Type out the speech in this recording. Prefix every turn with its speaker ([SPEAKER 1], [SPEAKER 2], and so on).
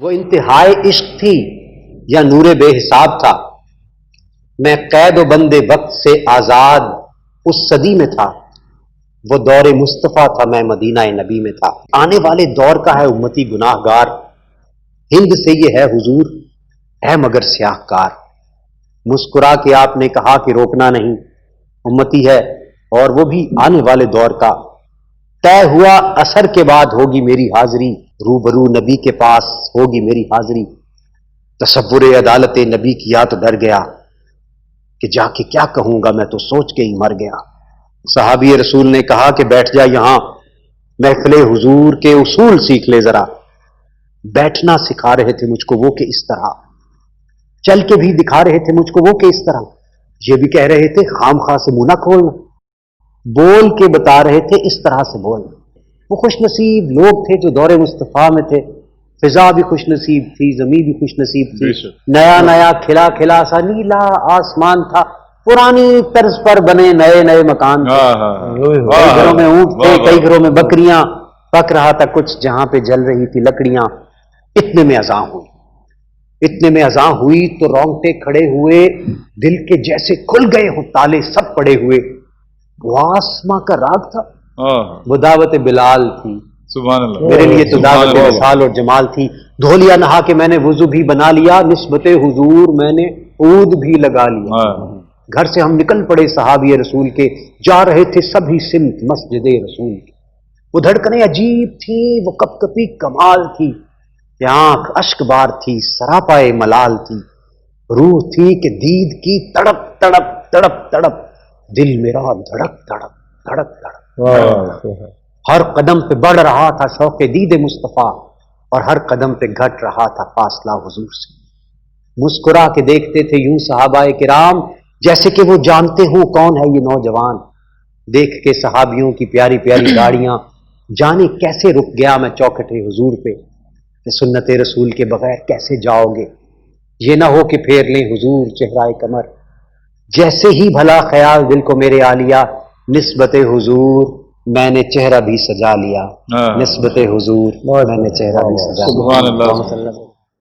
[SPEAKER 1] وہ انتہائی عشق تھی یا نور بے حساب تھا؟ میں قید و بند وقت سے آزاد اس صدی میں تھا، وہ دور مصطفیٰ تھا، میں مدینہ نبی میں تھا۔ آنے والے دور کا ہے امتی گناہ گار، ہند سے یہ ہے حضور ہے مگر سیاہ کار۔ مسکرا کے آپ نے کہا کہ روکنا نہیں، امتی ہے اور وہ بھی آنے والے دور کا۔ طے ہوا اثر کے بعد ہوگی میری حاضری، روبرو نبی کے پاس ہوگی میری حاضری۔ تصور عدالت نبی کیا تو ڈر گیا کہ جا کے کیا کہوں گا، میں تو سوچ کے ہی مر گیا۔ صحابی رسول نے کہا کہ بیٹھ جا یہاں، محفل حضور کے اصول سیکھ لے ذرا۔ بیٹھنا سکھا رہے تھے مجھ کو وہ کہ اس طرح، چل کے بھی دکھا رہے تھے مجھ کو وہ کہ اس طرح، یہ بھی کہہ رہے تھے خام خواہ سے منہ نہ کھولنا، بول کے بتا رہے تھے اس طرح سے بولنا۔ وہ خوش نصیب لوگ تھے جو دور مصطفیٰ میں تھے، فضا بھی خوش نصیب تھی، زمین بھی خوش نصیب تھی، نیا نیا کھلا کھلا سا نیلا آسمان تھا، پرانی طرز پر بنے نئے نئے مکان تھے، کئی گھروں میں اونٹ تھے، کئی گھروں میں بکریاں، پک رہا تھا کچھ جہاں پہ جل رہی تھی لکڑیاں۔ اتنے میں اذان ہوئی، اتنے میں اذان ہوئی تو رونگٹے کھڑے ہوئے، دل کے جیسے کھل گئے ہو تالے سب پڑے ہوئے۔ وہ آسماں کا راگ تھا، وہ دعوت بلال تھی،
[SPEAKER 2] سبحان اللہ،
[SPEAKER 1] میرے لیے تو دعوت وصال اور جمال تھی۔ دھو لیا نہا کے میں نے وضو بھی بنا لیا، نسبت حضور میں نے عود بھی لگا لیا۔ گھر سے ہم نکل پڑے صحابی رسول کے، جا رہے تھے سبھی سمت مسجد رسول کی۔ وہ دھڑکنیں عجیب تھی، وہ کپ کپی کمال تھی، کہ آنکھ اشک بار تھی، سراپائے ملال تھی، روح تھی کہ دید کی تڑپ تڑپ تڑپ تڑپ، دل میرا دھڑک دھڑک دھڑک دھڑک۔ ہر قدم پہ بڑھ رہا تھا شوق دید مصطفیٰ، اور ہر قدم پہ گھٹ رہا تھا فاصلہ حضور سے۔ مسکرا کے دیکھتے تھے یوں صحابہ کرام، جیسے کہ وہ جانتے ہوں کون ہے یہ نوجوان۔ دیکھ کے صحابیوں کی پیاری پیاری گاڑیاں، جانے کیسے رک گیا میں چوکھٹے حضور پہ، کہ سنت رسول کے بغیر کیسے جاؤ گے، یہ نہ ہو کہ پھیر لیں حضور چہرہ قمر۔ جیسے ہی بھلا خیال دل کو میرے آ لیا، نسبت حضور میں نے چہرہ بھی سجا لیا، نسبت حضور میں نے چہرہ بھی سجا لیا۔
[SPEAKER 2] سبحان اللہ۔